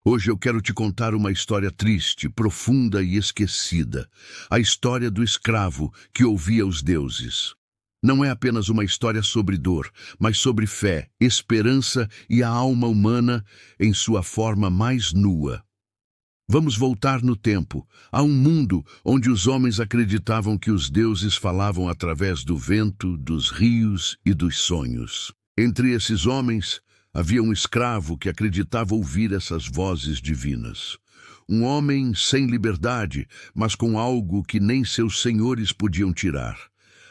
Hoje eu quero te contar uma história triste, profunda e esquecida. A história do escravo que ouvia os deuses. Não é apenas uma história sobre dor, mas sobre fé, esperança e a alma humana em sua forma mais nua. Vamos voltar no tempo, a um mundo onde os homens acreditavam que os deuses falavam através do vento, dos rios e dos sonhos. Entre esses homens, havia um escravo que acreditava ouvir essas vozes divinas. Um homem sem liberdade, mas com algo que nem seus senhores podiam tirar.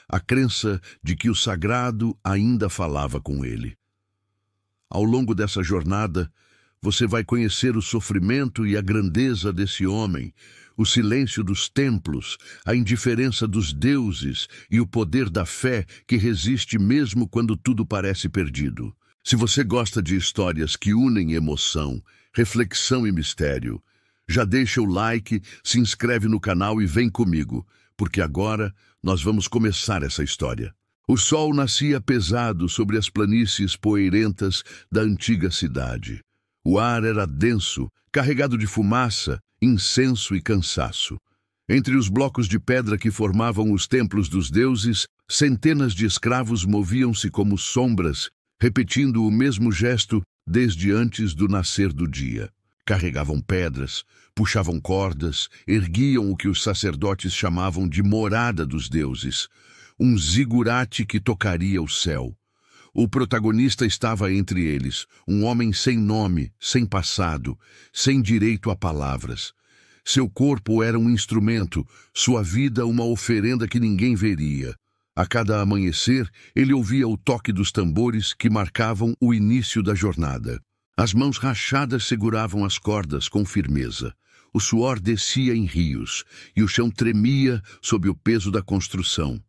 A crença de que o sagrado ainda falava com ele. Ao longo dessa jornada, você vai conhecer o sofrimento e a grandeza desse homem, o silêncio dos templos, a indiferença dos deuses e o poder da fé que resiste mesmo quando tudo parece perdido. Se você gosta de histórias que unem emoção, reflexão e mistério, já deixa o like, se inscreve no canal e vem comigo, porque agora nós vamos começar essa história. O sol nascia pesado sobre as planícies poeirentas da antiga cidade. O ar era denso, carregado de fumaça, incenso e cansaço. Entre os blocos de pedra que formavam os templos dos deuses, centenas de escravos moviam-se como sombras, repetindo o mesmo gesto desde antes do nascer do dia. Carregavam pedras, puxavam cordas, erguiam o que os sacerdotes chamavam de morada dos deuses, um zigurate que tocaria o céu. O protagonista estava entre eles, um homem sem nome, sem passado, sem direito a palavras. Seu corpo era um instrumento, sua vida uma oferenda que ninguém veria. A cada amanhecer, ele ouvia o toque dos tambores que marcavam o início da jornada. As mãos rachadas seguravam as cordas com firmeza. O suor descia em rios, e o chão tremia sob o peso da construção.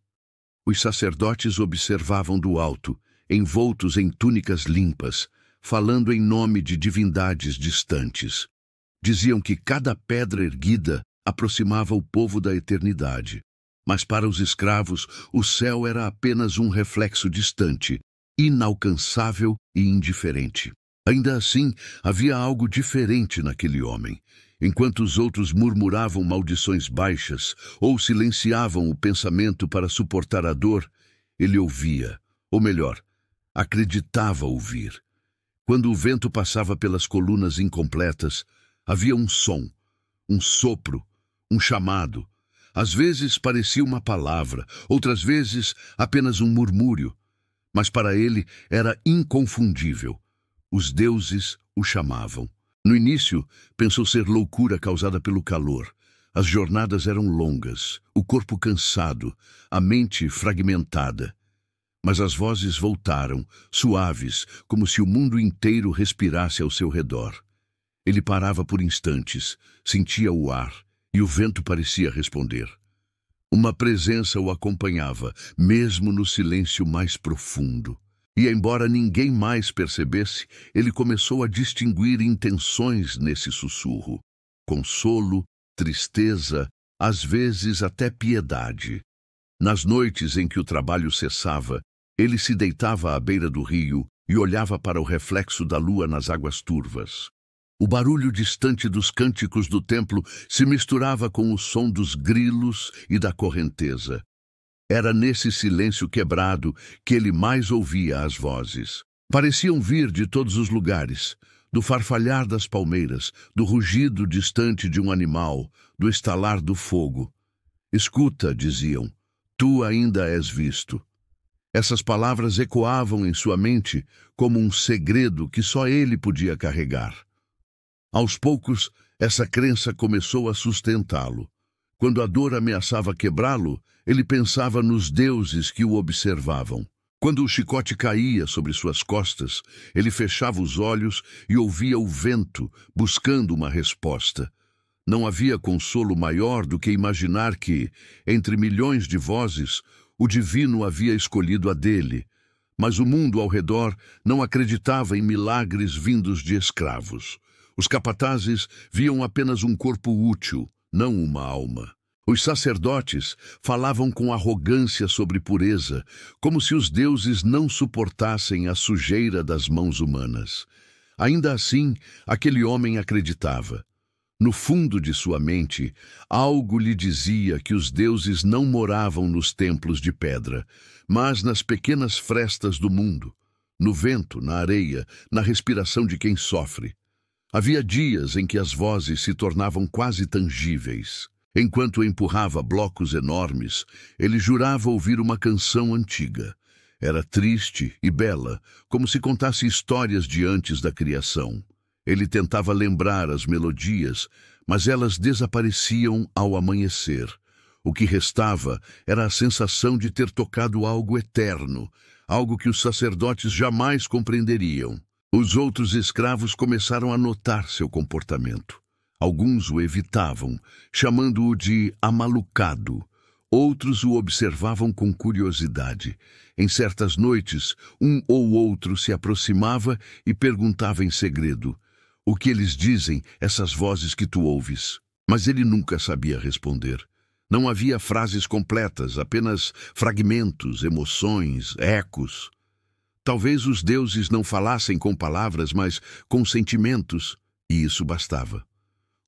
Os sacerdotes observavam do alto, envoltos em túnicas limpas, falando em nome de divindades distantes. Diziam que cada pedra erguida aproximava o povo da eternidade. Mas para os escravos, o céu era apenas um reflexo distante, inalcançável e indiferente. Ainda assim, havia algo diferente naquele homem. Enquanto os outros murmuravam maldições baixas ou silenciavam o pensamento para suportar a dor, ele ouvia, ou melhor, acreditava ouvir. Quando o vento passava pelas colunas incompletas, havia um som, um sopro, um chamado. Às vezes parecia uma palavra, outras vezes apenas um murmúrio. Mas para ele era inconfundível. Os deuses o chamavam. No início, pensou ser loucura causada pelo calor. As jornadas eram longas, o corpo cansado, a mente fragmentada. Mas as vozes voltaram, suaves, como se o mundo inteiro respirasse ao seu redor. Ele parava por instantes, sentia o ar, e o vento parecia responder. Uma presença o acompanhava, mesmo no silêncio mais profundo. E embora ninguém mais percebesse, ele começou a distinguir intenções nesse sussurro. Consolo, tristeza, às vezes até piedade. Nas noites em que o trabalho cessava, ele se deitava à beira do rio e olhava para o reflexo da lua nas águas turvas. O barulho distante dos cânticos do templo se misturava com o som dos grilos e da correnteza. Era nesse silêncio quebrado que ele mais ouvia as vozes. Pareciam vir de todos os lugares, do farfalhar das palmeiras, do rugido distante de um animal, do estalar do fogo. Escuta, diziam, tu ainda és visto. Essas palavras ecoavam em sua mente como um segredo que só ele podia carregar. Aos poucos, essa crença começou a sustentá-lo. Quando a dor ameaçava quebrá-lo, ele pensava nos deuses que o observavam. Quando o chicote caía sobre suas costas, ele fechava os olhos e ouvia o vento, buscando uma resposta. Não havia consolo maior do que imaginar que, entre milhões de vozes, o divino havia escolhido a dele. Mas o mundo ao redor não acreditava em milagres vindos de escravos. Os capatazes viam apenas um corpo útil, não uma alma. Os sacerdotes falavam com arrogância sobre pureza, como se os deuses não suportassem a sujeira das mãos humanas. Ainda assim, aquele homem acreditava. No fundo de sua mente, algo lhe dizia que os deuses não moravam nos templos de pedra, mas nas pequenas frestas do mundo, no vento, na areia, na respiração de quem sofre. Havia dias em que as vozes se tornavam quase tangíveis. Enquanto empurrava blocos enormes, ele jurava ouvir uma canção antiga. Era triste e bela, como se contasse histórias de antes da criação. Ele tentava lembrar as melodias, mas elas desapareciam ao amanhecer. O que restava era a sensação de ter tocado algo eterno, algo que os sacerdotes jamais compreenderiam. Os outros escravos começaram a notar seu comportamento. Alguns o evitavam, chamando-o de amalucado. Outros o observavam com curiosidade. Em certas noites, um ou outro se aproximava e perguntava em segredo: "O que eles dizem, essas vozes que tu ouves?" Mas ele nunca sabia responder. Não havia frases completas, apenas fragmentos, emoções, ecos. Talvez os deuses não falassem com palavras, mas com sentimentos, e isso bastava.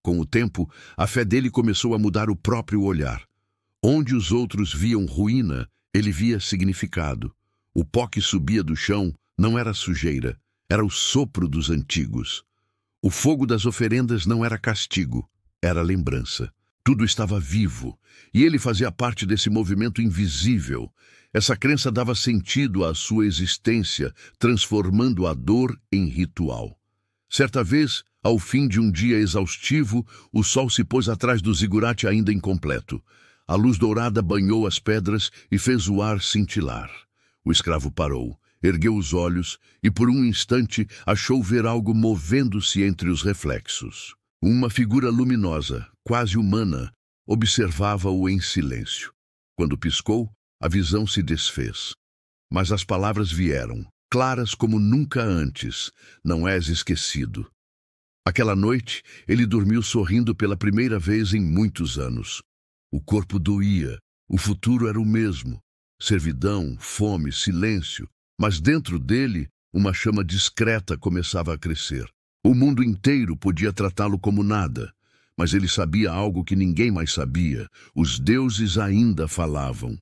Com o tempo, a fé dele começou a mudar o próprio olhar. Onde os outros viam ruína, ele via significado. O pó que subia do chão não era sujeira, era o sopro dos antigos. O fogo das oferendas não era castigo, era lembrança. Tudo estava vivo, e ele fazia parte desse movimento invisível. Essa crença dava sentido à sua existência, transformando a dor em ritual. Certa vez, ao fim de um dia exaustivo, o sol se pôs atrás do zigurate ainda incompleto. A luz dourada banhou as pedras e fez o ar cintilar. O escravo parou, ergueu os olhos e por um instante achou ver algo movendo-se entre os reflexos. Uma figura luminosa, quase humana, observava-o em silêncio. Quando piscou, a visão se desfez. Mas as palavras vieram, claras como nunca antes: "Não és esquecido." Aquela noite, ele dormiu sorrindo pela primeira vez em muitos anos. O corpo doía, o futuro era o mesmo. Servidão, fome, silêncio. Mas dentro dele, uma chama discreta começava a crescer. O mundo inteiro podia tratá-lo como nada, mas ele sabia algo que ninguém mais sabia: os deuses ainda falavam.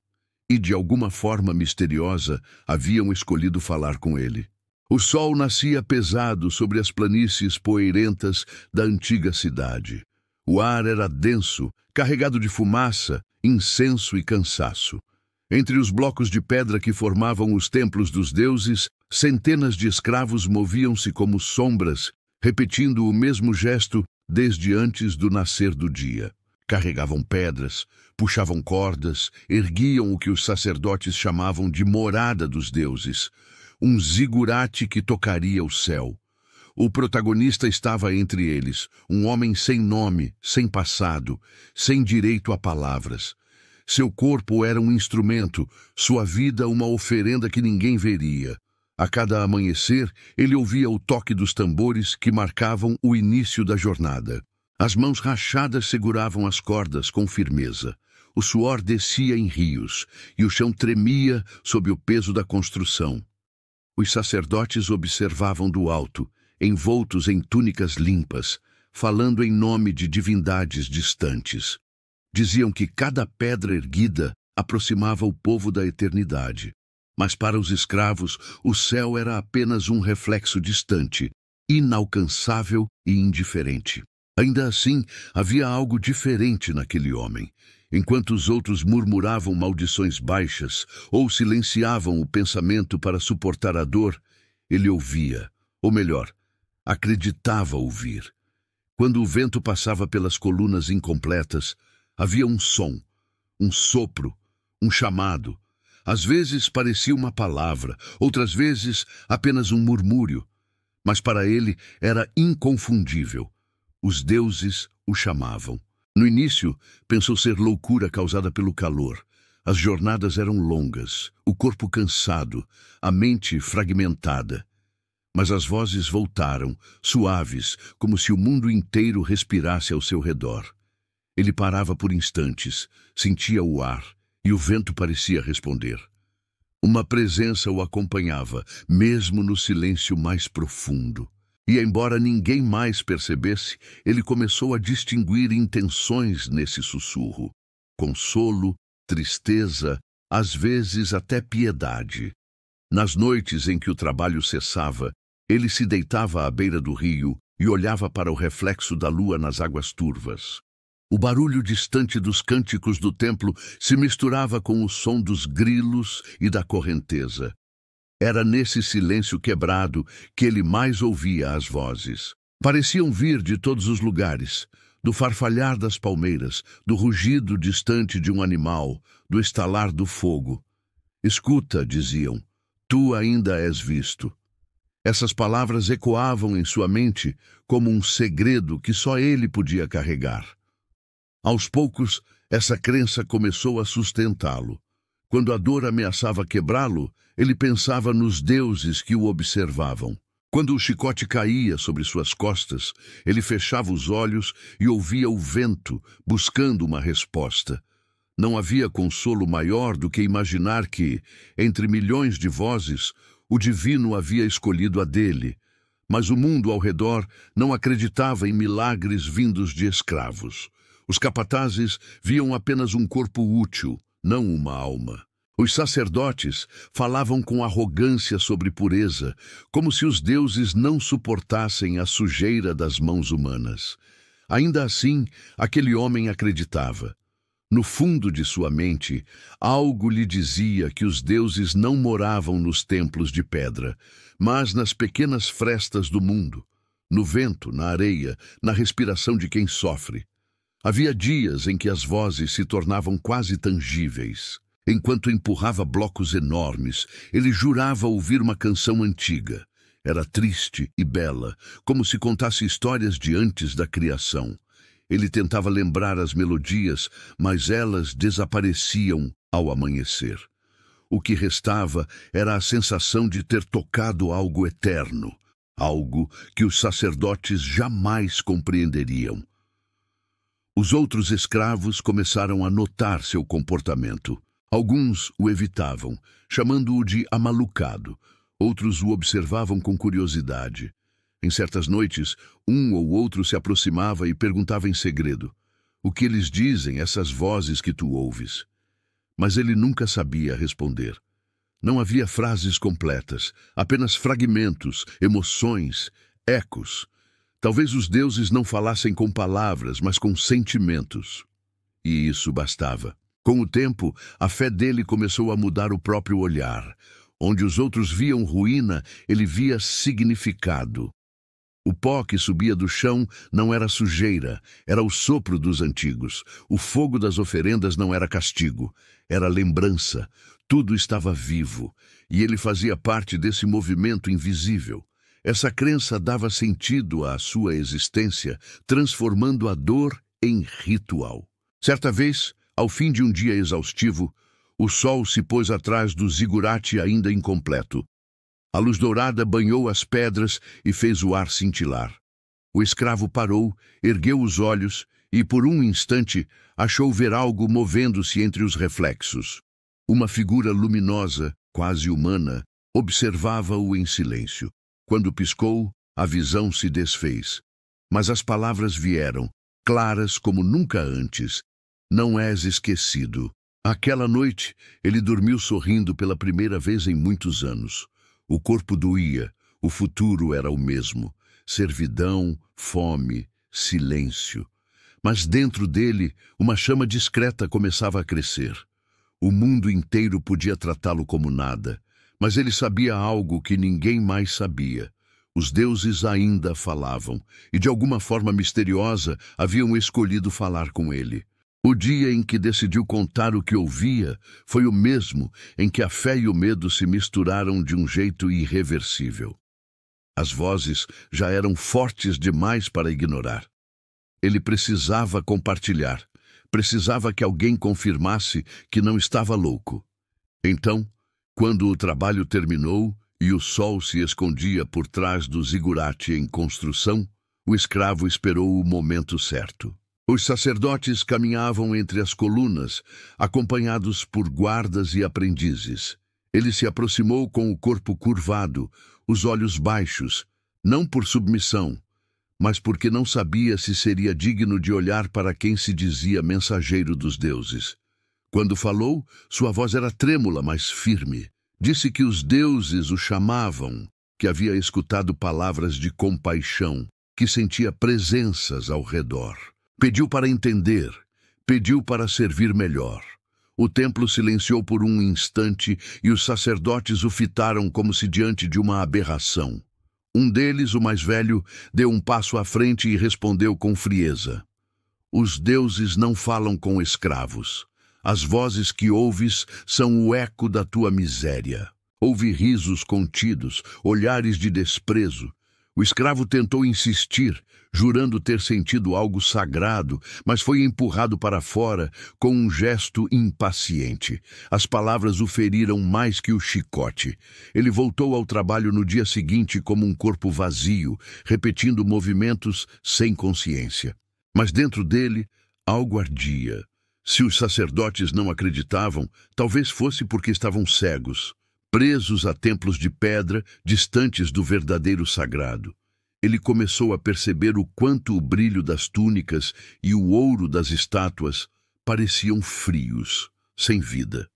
E de alguma forma misteriosa, haviam escolhido falar com ele. O sol nascia pesado sobre as planícies poeirentas da antiga cidade. O ar era denso, carregado de fumaça, incenso e cansaço. Entre os blocos de pedra que formavam os templos dos deuses, centenas de escravos moviam-se como sombras, repetindo o mesmo gesto desde antes do nascer do dia. Carregavam pedras, puxavam cordas, erguiam o que os sacerdotes chamavam de morada dos deuses, um zigurate que tocaria o céu. O protagonista estava entre eles, um homem sem nome, sem passado, sem direito a palavras. Seu corpo era um instrumento, sua vida uma oferenda que ninguém veria. A cada amanhecer, ele ouvia o toque dos tambores que marcavam o início da jornada. As mãos rachadas seguravam as cordas com firmeza. O suor descia em rios, e o chão tremia sob o peso da construção. Os sacerdotes observavam do alto, envoltos em túnicas limpas, falando em nome de divindades distantes. Diziam que cada pedra erguida aproximava o povo da eternidade. Mas para os escravos, o céu era apenas um reflexo distante, inalcançável e indiferente. Ainda assim, havia algo diferente naquele homem. Enquanto os outros murmuravam maldições baixas ou silenciavam o pensamento para suportar a dor, ele ouvia, ou melhor, acreditava ouvir. Quando o vento passava pelas colunas incompletas, havia um som, um sopro, um chamado. Às vezes parecia uma palavra, outras vezes apenas um murmúrio. Mas para ele era inconfundível. Os deuses o chamavam. No início, pensou ser loucura causada pelo calor. As jornadas eram longas, o corpo cansado, a mente fragmentada. Mas as vozes voltaram, suaves, como se o mundo inteiro respirasse ao seu redor. Ele parava por instantes, sentia o ar, e o vento parecia responder. Uma presença o acompanhava, mesmo no silêncio mais profundo. E, embora ninguém mais percebesse, ele começou a distinguir intenções nesse sussurro: consolo, tristeza, às vezes até piedade. Nas noites em que o trabalho cessava, ele se deitava à beira do rio e olhava para o reflexo da lua nas águas turvas. O barulho distante dos cânticos do templo se misturava com o som dos grilos e da correnteza. Era nesse silêncio quebrado que ele mais ouvia as vozes. Pareciam vir de todos os lugares, do farfalhar das palmeiras, do rugido distante de um animal, do estalar do fogo. Escuta, diziam, tu ainda és visto. Essas palavras ecoavam em sua mente como um segredo que só ele podia carregar. Aos poucos, essa crença começou a sustentá-lo. Quando a dor ameaçava quebrá-lo, ele pensava nos deuses que o observavam. Quando o chicote caía sobre suas costas, ele fechava os olhos e ouvia o vento, buscando uma resposta. Não havia consolo maior do que imaginar que, entre milhões de vozes, o divino havia escolhido a dele. Mas o mundo ao redor não acreditava em milagres vindos de escravos. Os capatazes viam apenas um corpo útil, não uma alma. Os sacerdotes falavam com arrogância sobre pureza, como se os deuses não suportassem a sujeira das mãos humanas. Ainda assim, aquele homem acreditava. No fundo de sua mente, algo lhe dizia que os deuses não moravam nos templos de pedra, mas nas pequenas frestas do mundo, no vento, na areia, na respiração de quem sofre. Havia dias em que as vozes se tornavam quase tangíveis. Enquanto empurrava blocos enormes, ele jurava ouvir uma canção antiga. Era triste e bela, como se contasse histórias de antes da criação. Ele tentava lembrar as melodias, mas elas desapareciam ao amanhecer. O que restava era a sensação de ter tocado algo eterno, algo que os sacerdotes jamais compreenderiam. Os outros escravos começaram a notar seu comportamento. Alguns o evitavam, chamando-o de amalucado. Outros o observavam com curiosidade. Em certas noites, um ou outro se aproximava e perguntava em segredo: o que eles dizem, essas vozes que tu ouves? Mas ele nunca sabia responder. Não havia frases completas, apenas fragmentos, emoções, ecos. Talvez os deuses não falassem com palavras, mas com sentimentos. E isso bastava. Com o tempo, a fé dele começou a mudar o próprio olhar. Onde os outros viam ruína, ele via significado. O pó que subia do chão não era sujeira, era o sopro dos antigos. O fogo das oferendas não era castigo, era lembrança. Tudo estava vivo, e ele fazia parte desse movimento invisível. Essa crença dava sentido à sua existência, transformando a dor em ritual. Certa vez, ao fim de um dia exaustivo, o sol se pôs atrás do zigurate ainda incompleto. A luz dourada banhou as pedras e fez o ar cintilar. O escravo parou, ergueu os olhos e, por um instante, achou ver algo movendo-se entre os reflexos. Uma figura luminosa, quase humana, observava-o em silêncio. Quando piscou, a visão se desfez. Mas as palavras vieram, claras como nunca antes. Não és esquecido. Aquela noite, ele dormiu sorrindo pela primeira vez em muitos anos. O corpo doía, o futuro era o mesmo. Servidão, fome, silêncio. Mas dentro dele, uma chama discreta começava a crescer. O mundo inteiro podia tratá-lo como nada, mas ele sabia algo que ninguém mais sabia. Os deuses ainda falavam, e de alguma forma misteriosa haviam escolhido falar com ele. O dia em que decidiu contar o que ouvia foi o mesmo em que a fé e o medo se misturaram de um jeito irreversível. As vozes já eram fortes demais para ignorar. Ele precisava compartilhar, precisava que alguém confirmasse que não estava louco. Então, quando o trabalho terminou e o sol se escondia por trás do zigurate em construção, o escravo esperou o momento certo. Os sacerdotes caminhavam entre as colunas, acompanhados por guardas e aprendizes. Ele se aproximou com o corpo curvado, os olhos baixos, não por submissão, mas porque não sabia se seria digno de olhar para quem se dizia mensageiro dos deuses. Quando falou, sua voz era trêmula, mas firme. Disse que os deuses o chamavam, que havia escutado palavras de compaixão, que sentia presenças ao redor. Pediu para entender, pediu para servir melhor. O templo silenciou por um instante e os sacerdotes o fitaram como se diante de uma aberração. Um deles, o mais velho, deu um passo à frente e respondeu com frieza: Os deuses não falam com escravos. As vozes que ouves são o eco da tua miséria. Houve risos contidos, olhares de desprezo. O escravo tentou insistir, jurando ter sentido algo sagrado, mas foi empurrado para fora com um gesto impaciente. As palavras o feriram mais que o chicote. Ele voltou ao trabalho no dia seguinte como um corpo vazio, repetindo movimentos sem consciência. Mas dentro dele, algo ardia. Se os sacerdotes não acreditavam, talvez fosse porque estavam cegos, presos a templos de pedra, distantes do verdadeiro sagrado. Ele começou a perceber o quanto o brilho das túnicas e o ouro das estátuas pareciam frios, sem vida.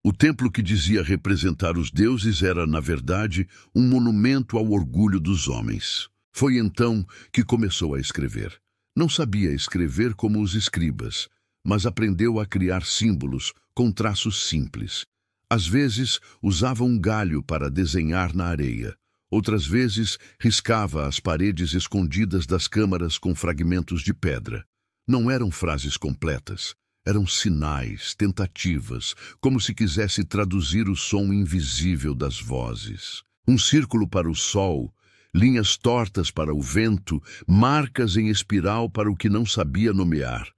O templo que dizia representar os deuses era, na verdade, um monumento ao orgulho dos homens. Foi então que começou a escrever. Não sabia escrever como os escribas, mas aprendeu a criar símbolos com traços simples. Às vezes, usava um galho para desenhar na areia. Outras vezes, riscava as paredes escondidas das câmaras com fragmentos de pedra. Não eram frases completas. Eram sinais, tentativas, como se quisesse traduzir o som invisível das vozes. Um círculo para o sol, linhas tortas para o vento, marcas em espiral para o que não sabia nomear.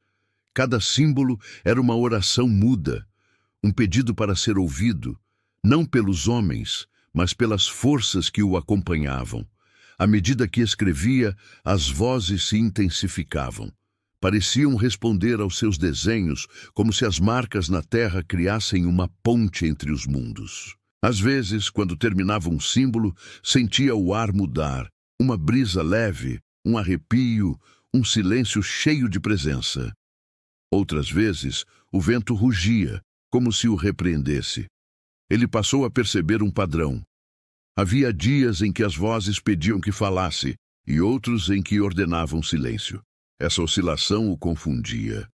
Cada símbolo era uma oração muda, um pedido para ser ouvido, não pelos homens, mas pelas forças que o acompanhavam. À medida que escrevia, as vozes se intensificavam. Pareciam responder aos seus desenhos, como se as marcas na terra criassem uma ponte entre os mundos. Às vezes, quando terminava um símbolo, sentia o ar mudar, uma brisa leve, um arrepio, um silêncio cheio de presença. Outras vezes, o vento rugia, como se o repreendesse. Ele passou a perceber um padrão. Havia dias em que as vozes pediam que falasse e outros em que ordenavam silêncio. Essa oscilação o confundia.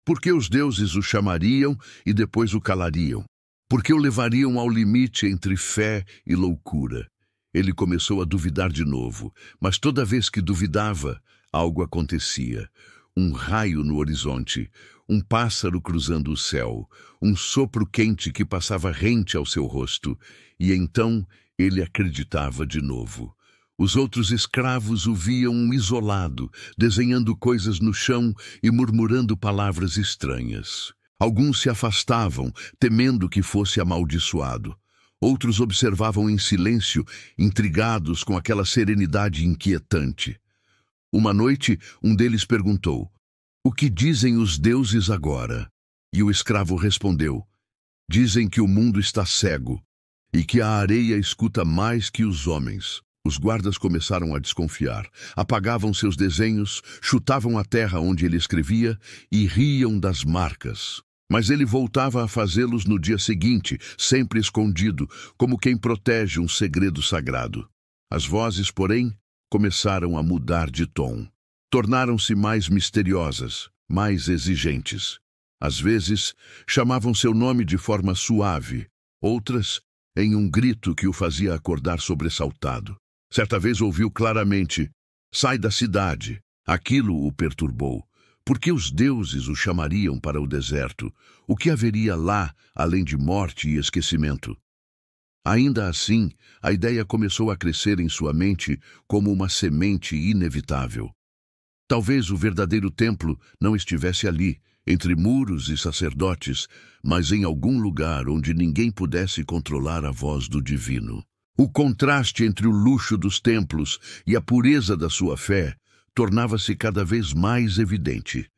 Por que os deuses o chamariam e depois o calariam? Por que o levariam ao limite entre fé e loucura? Ele começou a duvidar de novo, mas toda vez que duvidava, algo acontecia. Um raio no horizonte, um pássaro cruzando o céu, um sopro quente que passava rente ao seu rosto, e então ele acreditava de novo. Os outros escravos o viam isolado, desenhando coisas no chão e murmurando palavras estranhas. Alguns se afastavam, temendo que fosse amaldiçoado. Outros observavam em silêncio, intrigados com aquela serenidade inquietante. Uma noite, um deles perguntou: "O que dizem os deuses agora?" E o escravo respondeu: "Dizem que o mundo está cego e que a areia escuta mais que os homens." Os guardas começaram a desconfiar. Apagavam seus desenhos, chutavam a terra onde ele escrevia e riam das marcas. Mas ele voltava a fazê-los no dia seguinte, sempre escondido, como quem protege um segredo sagrado. As vozes, porém, começaram a mudar de tom. Tornaram-se mais misteriosas, mais exigentes. Às vezes, chamavam seu nome de forma suave, outras, em um grito que o fazia acordar sobressaltado. Certa vez ouviu claramente: "Sai da cidade." Aquilo o perturbou. Por que os deuses o chamariam para o deserto? O que haveria lá, além de morte e esquecimento? Ainda assim, a ideia começou a crescer em sua mente como uma semente inevitável. Talvez o verdadeiro templo não estivesse ali, entre muros e sacerdotes, mas em algum lugar onde ninguém pudesse controlar a voz do divino. O contraste entre o luxo dos templos e a pureza da sua fé tornava-se cada vez mais evidente.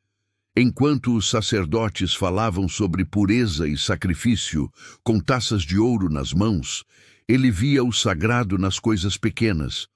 Enquanto os sacerdotes falavam sobre pureza e sacrifício, com taças de ouro nas mãos, ele via o sagrado nas coisas pequenas,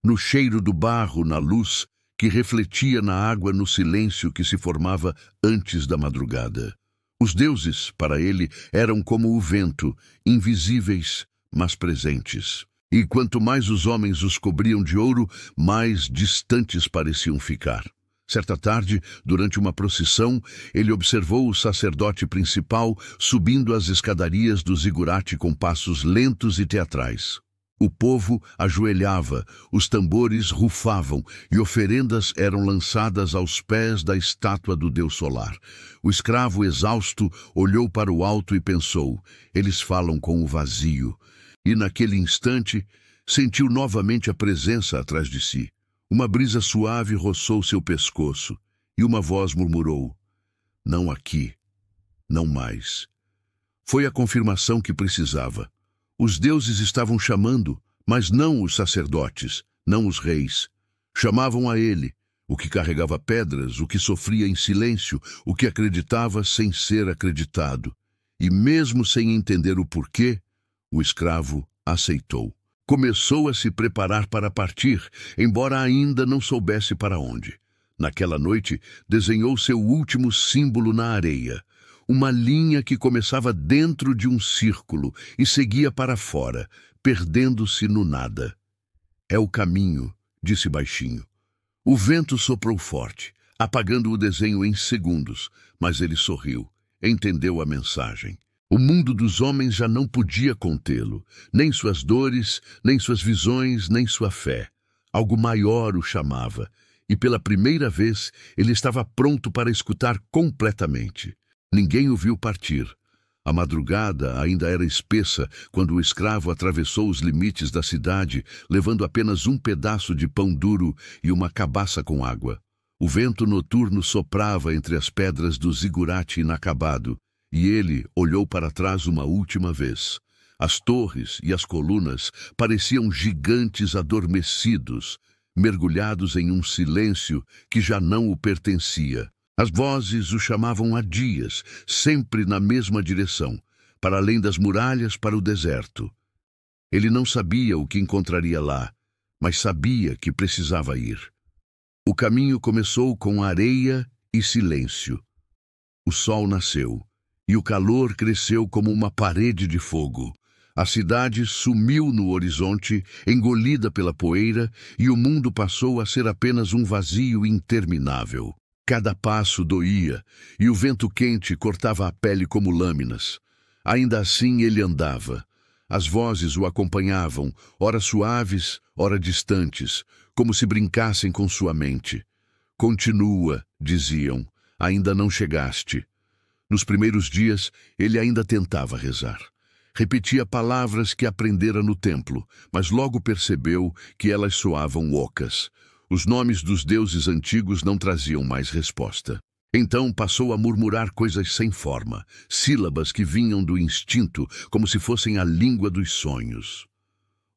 no cheiro do barro, na luz que refletia na água, no silêncio que se formava antes da madrugada. Os deuses, para ele, eram como o vento, invisíveis, mas presentes. E quanto mais os homens os cobriam de ouro, mais distantes pareciam ficar. Certa tarde, durante uma procissão, ele observou o sacerdote principal subindo as escadarias do zigurate com passos lentos e teatrais. O povo ajoelhava, os tambores rufavam e oferendas eram lançadas aos pés da estátua do deus solar. O escravo, exausto, olhou para o alto e pensou: eles falam com o vazio. E naquele instante, sentiu novamente a presença atrás de si. Uma brisa suave roçou seu pescoço e uma voz murmurou: não aqui, não mais. Foi a confirmação que precisava. Os deuses estavam chamando, mas não os sacerdotes, não os reis. Chamavam a ele, o que carregava pedras, o que sofria em silêncio, o que acreditava sem ser acreditado. E mesmo sem entender o porquê, o escravo aceitou. Começou a se preparar para partir, embora ainda não soubesse para onde. Naquela noite, desenhou seu último símbolo na areia. Uma linha que começava dentro de um círculo e seguia para fora, perdendo-se no nada. É o caminho, disse baixinho. O vento soprou forte, apagando o desenho em segundos, mas ele sorriu, entendeu a mensagem. O mundo dos homens já não podia contê-lo, nem suas dores, nem suas visões, nem sua fé. Algo maior o chamava, e pela primeira vez ele estava pronto para escutar completamente. Ninguém o viu partir. A madrugada ainda era espessa quando o escravo atravessou os limites da cidade, levando apenas um pedaço de pão duro e uma cabaça com água. O vento noturno soprava entre as pedras do zigurate inacabado, e ele olhou para trás uma última vez. As torres e as colunas pareciam gigantes adormecidos, mergulhados em um silêncio que já não o pertencia. As vozes o chamavam há dias, sempre na mesma direção, para além das muralhas, para o deserto. Ele não sabia o que encontraria lá, mas sabia que precisava ir. O caminho começou com areia e silêncio. O sol nasceu, e o calor cresceu como uma parede de fogo. A cidade sumiu no horizonte, engolida pela poeira, e o mundo passou a ser apenas um vazio interminável. Cada passo doía, e o vento quente cortava a pele como lâminas. Ainda assim ele andava. As vozes o acompanhavam, ora suaves, ora distantes, como se brincassem com sua mente. Continua, diziam, ainda não chegaste. Nos primeiros dias, ele ainda tentava rezar. Repetia palavras que aprendera no templo, mas logo percebeu que elas soavam ocas. Os nomes dos deuses antigos não traziam mais resposta. Então passou a murmurar coisas sem forma, sílabas que vinham do instinto, como se fossem a língua dos sonhos.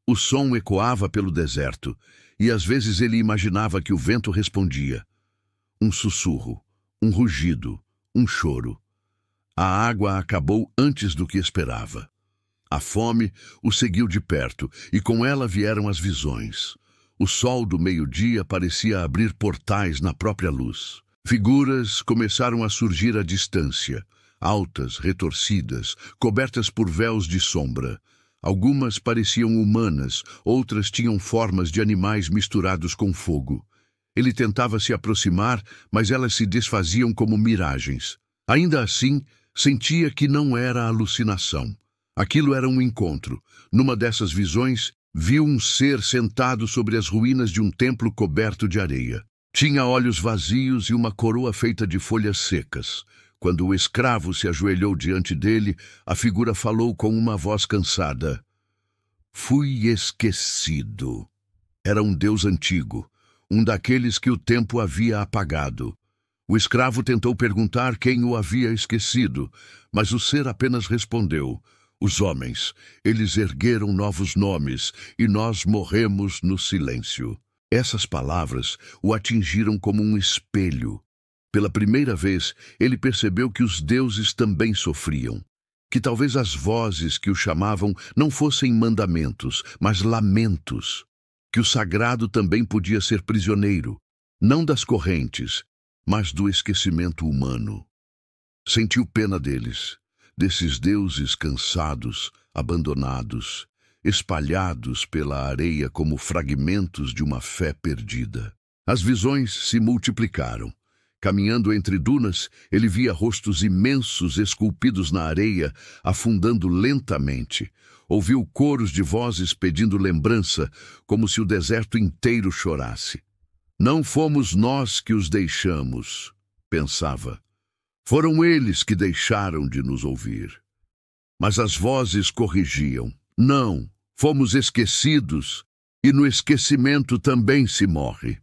O som ecoava pelo deserto, e às vezes ele imaginava que o vento respondia. Um sussurro, um rugido, um choro. A água acabou antes do que esperava. A fome o seguiu de perto, e com ela vieram as visões. O sol do meio-dia parecia abrir portais na própria luz. Figuras começaram a surgir à distância, altas, retorcidas, cobertas por véus de sombra. Algumas pareciam humanas, outras tinham formas de animais misturados com fogo. Ele tentava se aproximar, mas elas se desfaziam como miragens. Ainda assim, sentia que não era alucinação. Aquilo era um encontro. Numa dessas visões, viu um ser sentado sobre as ruínas de um templo coberto de areia. Tinha olhos vazios e uma coroa feita de folhas secas. Quando o escravo se ajoelhou diante dele, a figura falou com uma voz cansada. Fui esquecido. Era um deus antigo, um daqueles que o tempo havia apagado. O escravo tentou perguntar quem o havia esquecido, mas o ser apenas respondeu: os homens, eles ergueram novos nomes, e nós morremos no silêncio. Essas palavras o atingiram como um espelho. Pela primeira vez, ele percebeu que os deuses também sofriam, que talvez as vozes que o chamavam não fossem mandamentos, mas lamentos. que o sagrado também podia ser prisioneiro, não das correntes, mas do esquecimento humano. Sentiu pena deles, desses deuses cansados, abandonados, espalhados pela areia como fragmentos de uma fé perdida. As visões se multiplicaram. Caminhando entre dunas, ele via rostos imensos esculpidos na areia, afundando lentamente. Ouviu coros de vozes pedindo lembrança, como se o deserto inteiro chorasse. Não fomos nós que os deixamos, pensava. Foram eles que deixaram de nos ouvir. Mas as vozes corrigiam. Não, fomos esquecidos, e no esquecimento também se morre.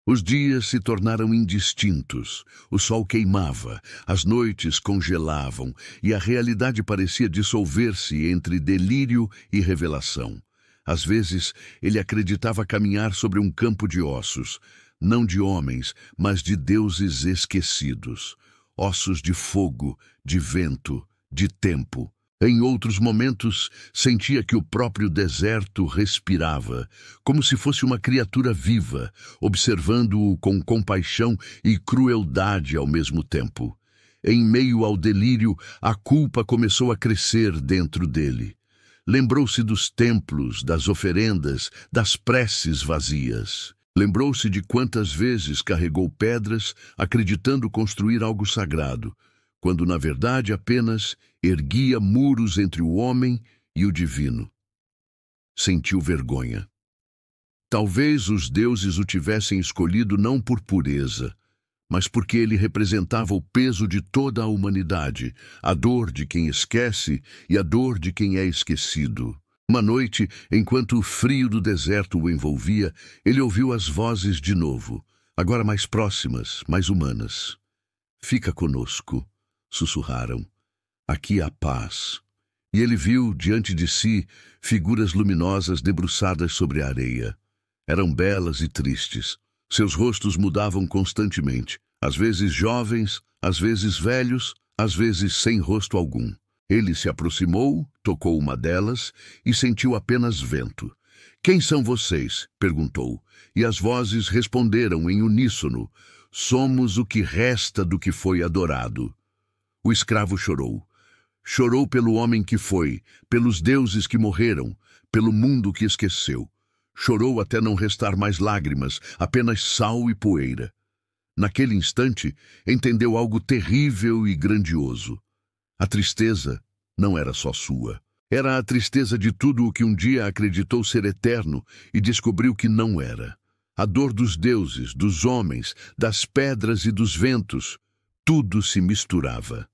Os dias se tornaram indistintos, o sol queimava, as noites congelavam e a realidade parecia dissolver-se entre delírio e revelação. Às vezes, ele acreditava caminhar sobre um campo de ossos, não de homens, mas de deuses esquecidos. Ossos de fogo, de vento, de tempo. Em outros momentos, sentia que o próprio deserto respirava, como se fosse uma criatura viva, observando-o com compaixão e crueldade ao mesmo tempo. Em meio ao delírio, a culpa começou a crescer dentro dele. Lembrou-se dos templos, das oferendas, das preces vazias. Lembrou-se de quantas vezes carregou pedras, acreditando construir algo sagrado, quando na verdade apenas erguia muros entre o homem e o divino. Sentiu vergonha. Talvez os deuses o tivessem escolhido não por pureza, mas porque ele representava o peso de toda a humanidade, a dor de quem esquece e a dor de quem é esquecido. Uma noite, enquanto o frio do deserto o envolvia, ele ouviu as vozes de novo, agora mais próximas, mais humanas. "Fica conosco", sussurraram. "Aqui há paz." E ele viu, diante de si, figuras luminosas debruçadas sobre a areia. Eram belas e tristes. Seus rostos mudavam constantemente, às vezes jovens, às vezes velhos, às vezes sem rosto algum. Ele se aproximou, tocou uma delas e sentiu apenas vento. "Quem são vocês?" perguntou, e as vozes responderam em uníssono: "Somos o que resta do que foi adorado." O escravo chorou. Chorou pelo homem que foi, pelos deuses que morreram, pelo mundo que esqueceu. Chorou até não restar mais lágrimas, apenas sal e poeira. Naquele instante, entendeu algo terrível e grandioso. A tristeza não era só sua. Era a tristeza de tudo o que um dia acreditou ser eterno e descobriu que não era. A dor dos deuses, dos homens, das pedras e dos ventos. Tudo se misturava.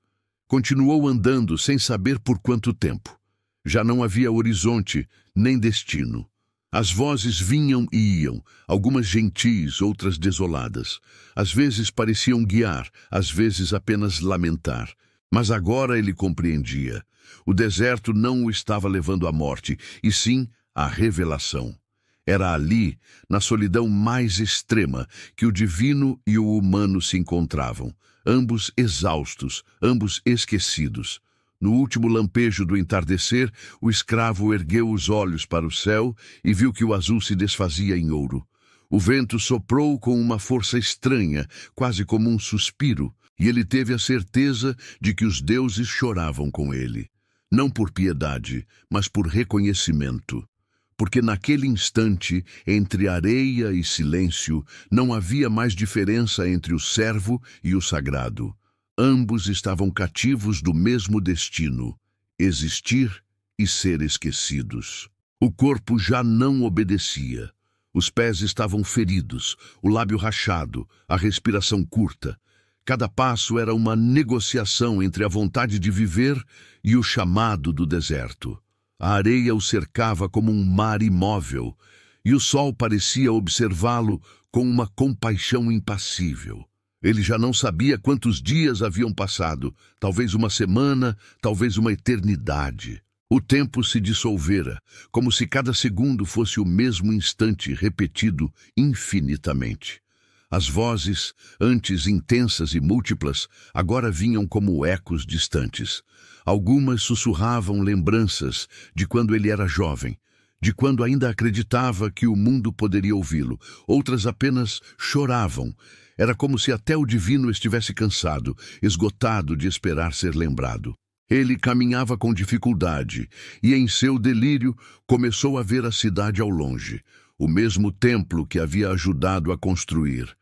Continuou andando sem saber por quanto tempo. Já não havia horizonte, nem destino. As vozes vinham e iam, algumas gentis, outras desoladas. Às vezes pareciam guiar, às vezes apenas lamentar. Mas agora ele compreendia. O deserto não o estava levando à morte, e sim à revelação. Era ali, na solidão mais extrema, que o divino e o humano se encontravam, ambos exaustos, ambos esquecidos. No último lampejo do entardecer, o escravo ergueu os olhos para o céu e viu que o azul se desfazia em ouro. O vento soprou com uma força estranha, quase como um suspiro, e ele teve a certeza de que os deuses choravam com ele. Não por piedade, mas por reconhecimento. Porque naquele instante, entre areia e silêncio, não havia mais diferença entre o servo e o sagrado. Ambos estavam cativos do mesmo destino: existir e ser esquecidos. O corpo já não obedecia. Os pés estavam feridos, o lábio rachado, a respiração curta. Cada passo era uma negociação entre a vontade de viver e o chamado do deserto. A areia o cercava como um mar imóvel, e o sol parecia observá-lo com uma compaixão impassível. Ele já não sabia quantos dias haviam passado, talvez uma semana, talvez uma eternidade. O tempo se dissolvera, como se cada segundo fosse o mesmo instante repetido infinitamente. As vozes, antes intensas e múltiplas, agora vinham como ecos distantes. Algumas sussurravam lembranças de quando ele era jovem, de quando ainda acreditava que o mundo poderia ouvi-lo. Outras apenas choravam. Era como se até o divino estivesse cansado, esgotado de esperar ser lembrado. Ele caminhava com dificuldade e, em seu delírio, começou a ver a cidade ao longe, o mesmo templo que havia ajudado a construir.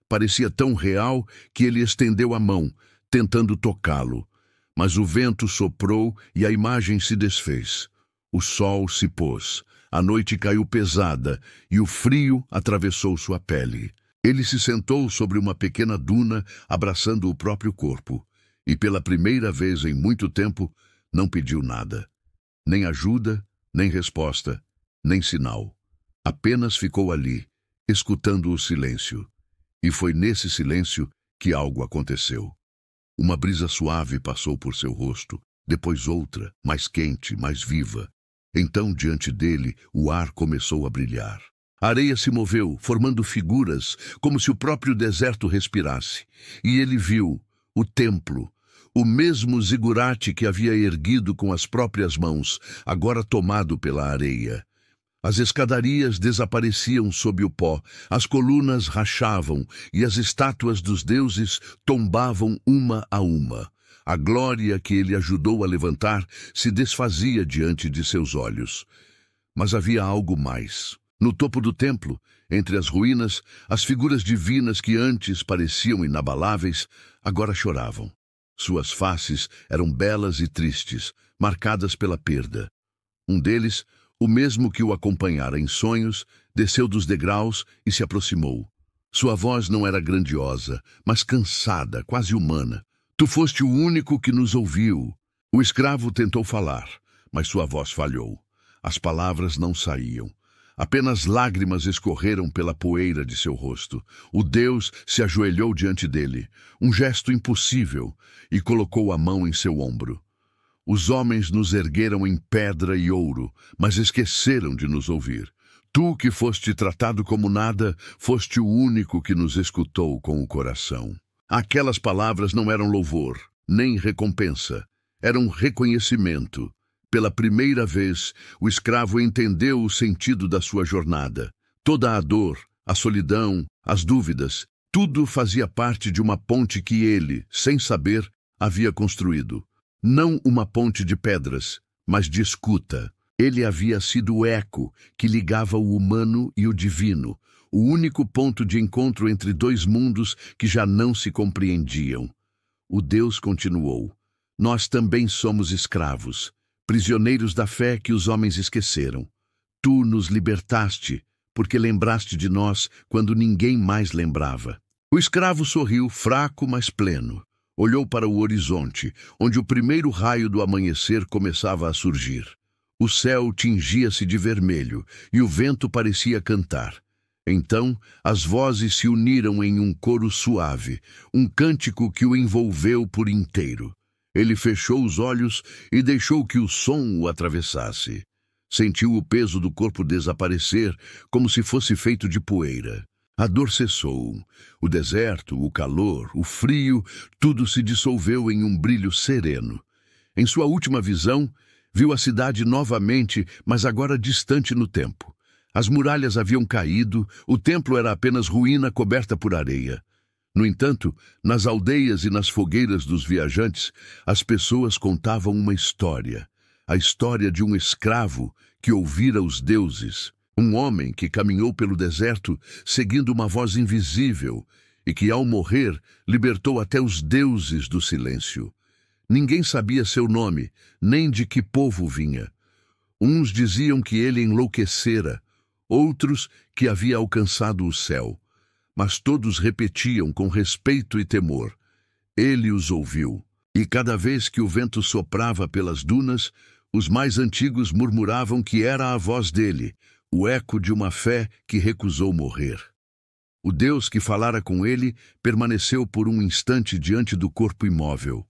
Parecia tão real que ele estendeu a mão, tentando tocá-lo. Mas o vento soprou e a imagem se desfez. O sol se pôs, a noite caiu pesada e o frio atravessou sua pele. Ele se sentou sobre uma pequena duna, abraçando o próprio corpo. E pela primeira vez em muito tempo, não pediu nada. Nem ajuda, nem resposta, nem sinal. Apenas ficou ali, escutando o silêncio. E foi nesse silêncio que algo aconteceu. Uma brisa suave passou por seu rosto, depois outra, mais quente, mais viva. Então, diante dele, o ar começou a brilhar. A areia se moveu, formando figuras, como se o próprio deserto respirasse. E ele viu o templo, o mesmo zigurate que havia erguido com as próprias mãos, agora tomado pela areia. As escadarias desapareciam sob o pó, as colunas rachavam e as estátuas dos deuses tombavam uma a uma. A glória que ele ajudou a levantar se desfazia diante de seus olhos. Mas havia algo mais. No topo do templo, entre as ruínas, as figuras divinas que antes pareciam inabaláveis, agora choravam. Suas faces eram belas e tristes, marcadas pela perda. Um deles, o mesmo que o acompanhara em sonhos, desceu dos degraus e se aproximou. Sua voz não era grandiosa, mas cansada, quase humana. Tu foste o único que nos ouviu. O escravo tentou falar, mas sua voz falhou. As palavras não saíam. Apenas lágrimas escorreram pela poeira de seu rosto. O Deus se ajoelhou diante dele, um gesto impossível, e colocou a mão em seu ombro. Os homens nos ergueram em pedra e ouro, mas esqueceram de nos ouvir. Tu, que foste tratado como nada, foste o único que nos escutou com o coração. Aquelas palavras não eram louvor, nem recompensa. Eram reconhecimento. Pela primeira vez, o escravo entendeu o sentido da sua jornada. Toda a dor, a solidão, as dúvidas, tudo fazia parte de uma ponte que ele, sem saber, havia construído. Não uma ponte de pedras, mas de escuta. Ele havia sido o eco que ligava o humano e o divino, o único ponto de encontro entre dois mundos que já não se compreendiam. O Deus continuou: nós também somos escravos, prisioneiros da fé que os homens esqueceram. Tu nos libertaste, porque lembraste de nós quando ninguém mais lembrava. O escravo sorriu, fraco, mas pleno. Olhou para o horizonte, onde o primeiro raio do amanhecer começava a surgir. O céu tingia-se de vermelho e o vento parecia cantar. Então, as vozes se uniram em um coro suave, um cântico que o envolveu por inteiro. Ele fechou os olhos e deixou que o som o atravessasse. Sentiu o peso do corpo desaparecer, como se fosse feito de poeira. A dor cessou. O deserto, o calor, o frio, tudo se dissolveu em um brilho sereno. Em sua última visão, viu a cidade novamente, mas agora distante no tempo. As muralhas haviam caído, o templo era apenas ruína coberta por areia. No entanto, nas aldeias e nas fogueiras dos viajantes, as pessoas contavam uma história. A história de um escravo que ouvira os deuses. Um homem que caminhou pelo deserto seguindo uma voz invisível e que, ao morrer, libertou até os deuses do silêncio. Ninguém sabia seu nome, nem de que povo vinha. Uns diziam que ele enlouquecera, outros que havia alcançado o céu. Mas todos repetiam com respeito e temor: ele os ouviu. E cada vez que o vento soprava pelas dunas, os mais antigos murmuravam que era a voz dele, o eco de uma fé que recusou morrer. O Deus que falara com ele permaneceu por um instante diante do corpo imóvel.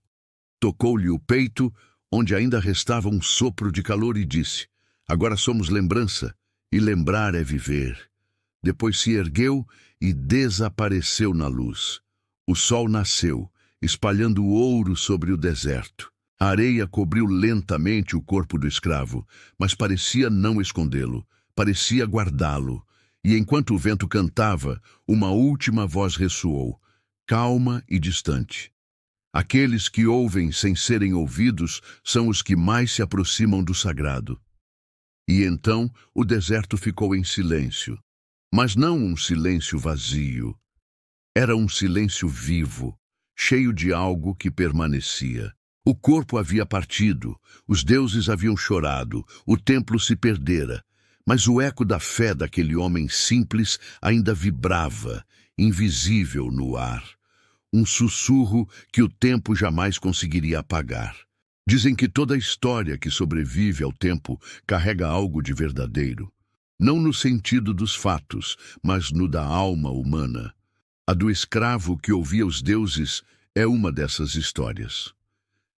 Tocou-lhe o peito, onde ainda restava um sopro de calor, e disse: agora somos lembrança, e lembrar é viver. Depois se ergueu e desapareceu na luz. O sol nasceu, espalhando ouro sobre o deserto. A areia cobriu lentamente o corpo do escravo, mas parecia não escondê-lo, parecia guardá-lo. E enquanto o vento cantava, uma última voz ressoou, calma e distante. Aqueles que ouvem sem serem ouvidos são os que mais se aproximam do sagrado. E então o deserto ficou em silêncio, mas não um silêncio vazio. Era um silêncio vivo, cheio de algo que permanecia. O corpo havia partido, os deuses haviam chorado, o templo se perdera, mas o eco da fé daquele homem simples ainda vibrava, invisível no ar. Um sussurro que o tempo jamais conseguiria apagar. Dizem que toda história que sobrevive ao tempo carrega algo de verdadeiro. Não no sentido dos fatos, mas no da alma humana. A do escravo que ouvia os deuses é uma dessas histórias.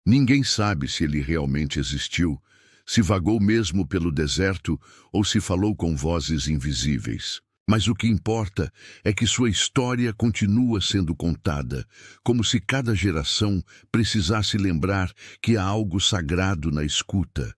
Ninguém sabe se ele realmente existiu, se vagou mesmo pelo deserto ou se falou com vozes invisíveis. Mas o que importa é que sua história continua sendo contada, como se cada geração precisasse lembrar que há algo sagrado na escuta.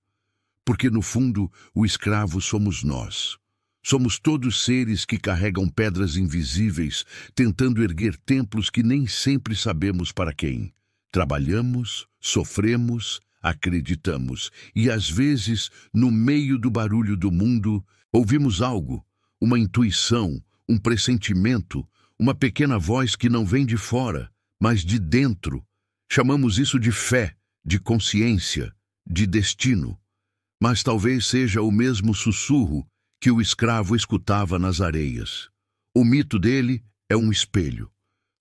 Porque, no fundo, o escravo somos nós. Somos todos seres que carregam pedras invisíveis, tentando erguer templos que nem sempre sabemos para quem. Trabalhamos, sofremos, acreditamos, e às vezes, no meio do barulho do mundo, ouvimos algo, uma intuição, um pressentimento, uma pequena voz que não vem de fora, mas de dentro. Chamamos isso de fé, de consciência, de destino. Mas talvez seja o mesmo sussurro que o escravo escutava nas areias. O mito dele é um espelho.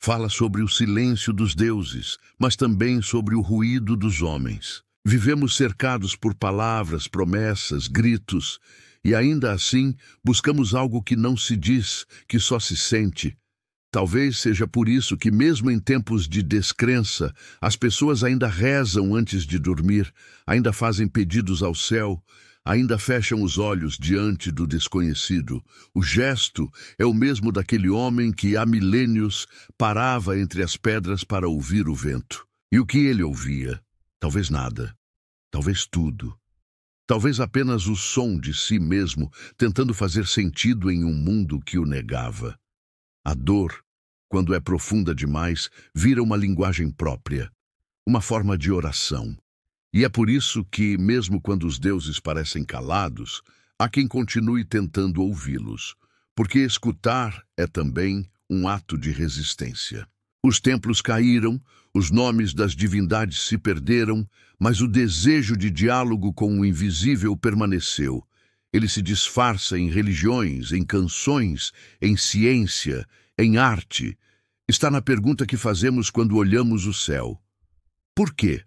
Fala sobre o silêncio dos deuses, mas também sobre o ruído dos homens. Vivemos cercados por palavras, promessas, gritos, e ainda assim buscamos algo que não se diz, que só se sente. Talvez seja por isso que, mesmo em tempos de descrença, as pessoas ainda rezam antes de dormir, ainda fazem pedidos ao céu, ainda fecham os olhos diante do desconhecido. O gesto é o mesmo daquele homem que há milênios parava entre as pedras para ouvir o vento. E o que ele ouvia? Talvez nada, talvez tudo. Talvez apenas o som de si mesmo, tentando fazer sentido em um mundo que o negava. A dor, quando é profunda demais, vira uma linguagem própria, uma forma de oração. E é por isso que, mesmo quando os deuses parecem calados, há quem continue tentando ouvi-los, porque escutar é também um ato de resistência. Os templos caíram, os nomes das divindades se perderam, mas o desejo de diálogo com o invisível permaneceu. Ele se disfarça em religiões, em canções, em ciência, em arte. Está na pergunta que fazemos quando olhamos o céu. Por quê?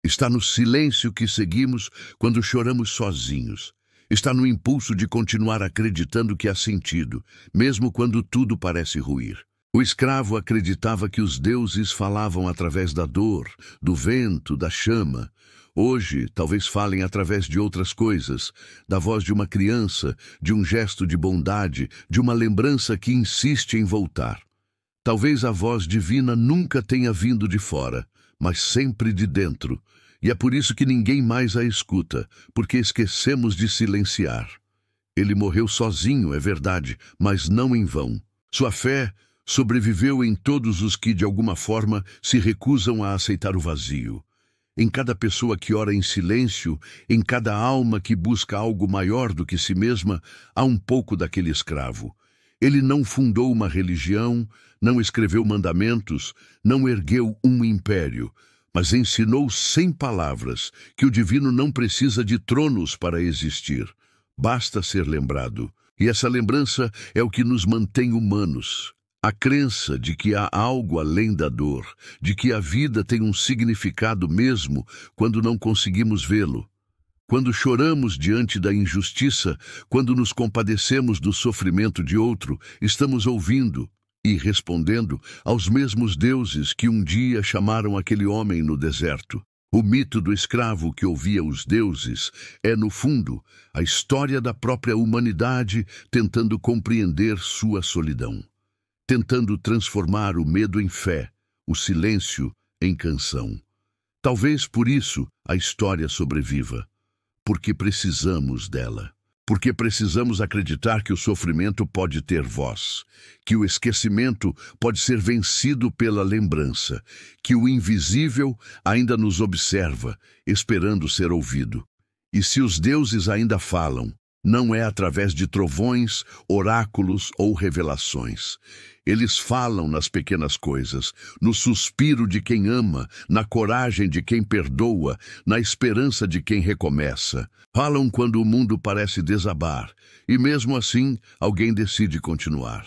Está no silêncio que seguimos quando choramos sozinhos. Está no impulso de continuar acreditando que há sentido, mesmo quando tudo parece ruir. O escravo acreditava que os deuses falavam através da dor, do vento, da chama. Hoje, talvez falem através de outras coisas, da voz de uma criança, de um gesto de bondade, de uma lembrança que insiste em voltar. Talvez a voz divina nunca tenha vindo de fora, mas sempre de dentro. E é por isso que ninguém mais a escuta, porque esquecemos de silenciar. Ele morreu sozinho, é verdade, mas não em vão. Sua fé sobreviveu em todos os que, de alguma forma, se recusam a aceitar o vazio. Em cada pessoa que ora em silêncio, em cada alma que busca algo maior do que si mesma, há um pouco daquele escravo. Ele não fundou uma religião, não escreveu mandamentos, não ergueu um império, mas ensinou sem palavras que o divino não precisa de tronos para existir. Basta ser lembrado. E essa lembrança é o que nos mantém humanos. A crença de que há algo além da dor, de que a vida tem um significado mesmo quando não conseguimos vê-lo. Quando choramos diante da injustiça, quando nos compadecemos do sofrimento de outro, estamos ouvindo e respondendo aos mesmos deuses que um dia chamaram aquele homem no deserto. O mito do escravo que ouvia os deuses é, no fundo, a história da própria humanidade tentando compreender sua solidão, tentando transformar o medo em fé, o silêncio em canção. Talvez por isso a história sobreviva, porque precisamos dela. Porque precisamos acreditar que o sofrimento pode ter voz, que o esquecimento pode ser vencido pela lembrança, que o invisível ainda nos observa, esperando ser ouvido. E se os deuses ainda falam, não é através de trovões, oráculos ou revelações. Eles falam nas pequenas coisas, no suspiro de quem ama, na coragem de quem perdoa, na esperança de quem recomeça. Falam quando o mundo parece desabar, e mesmo assim alguém decide continuar.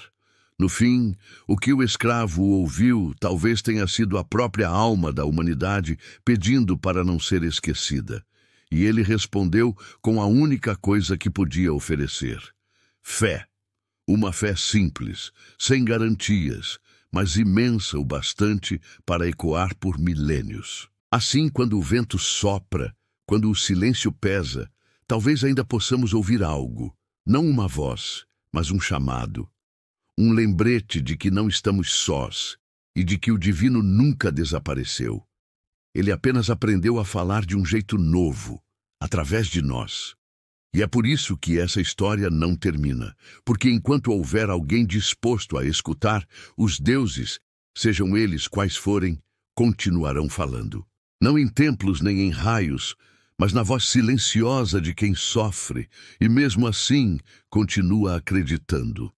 No fim, o que o escravo ouviu talvez tenha sido a própria alma da humanidade pedindo para não ser esquecida. E ele respondeu com a única coisa que podia oferecer: fé. Uma fé simples, sem garantias, mas imensa o bastante para ecoar por milênios. Assim, quando o vento sopra, quando o silêncio pesa, talvez ainda possamos ouvir algo, não uma voz, mas um chamado. Um lembrete de que não estamos sós e de que o divino nunca desapareceu. Ele apenas aprendeu a falar de um jeito novo, através de nós. E é por isso que essa história não termina, porque enquanto houver alguém disposto a escutar, os deuses, sejam eles quais forem, continuarão falando. Não em templos nem em raios, mas na voz silenciosa de quem sofre, e mesmo assim continua acreditando.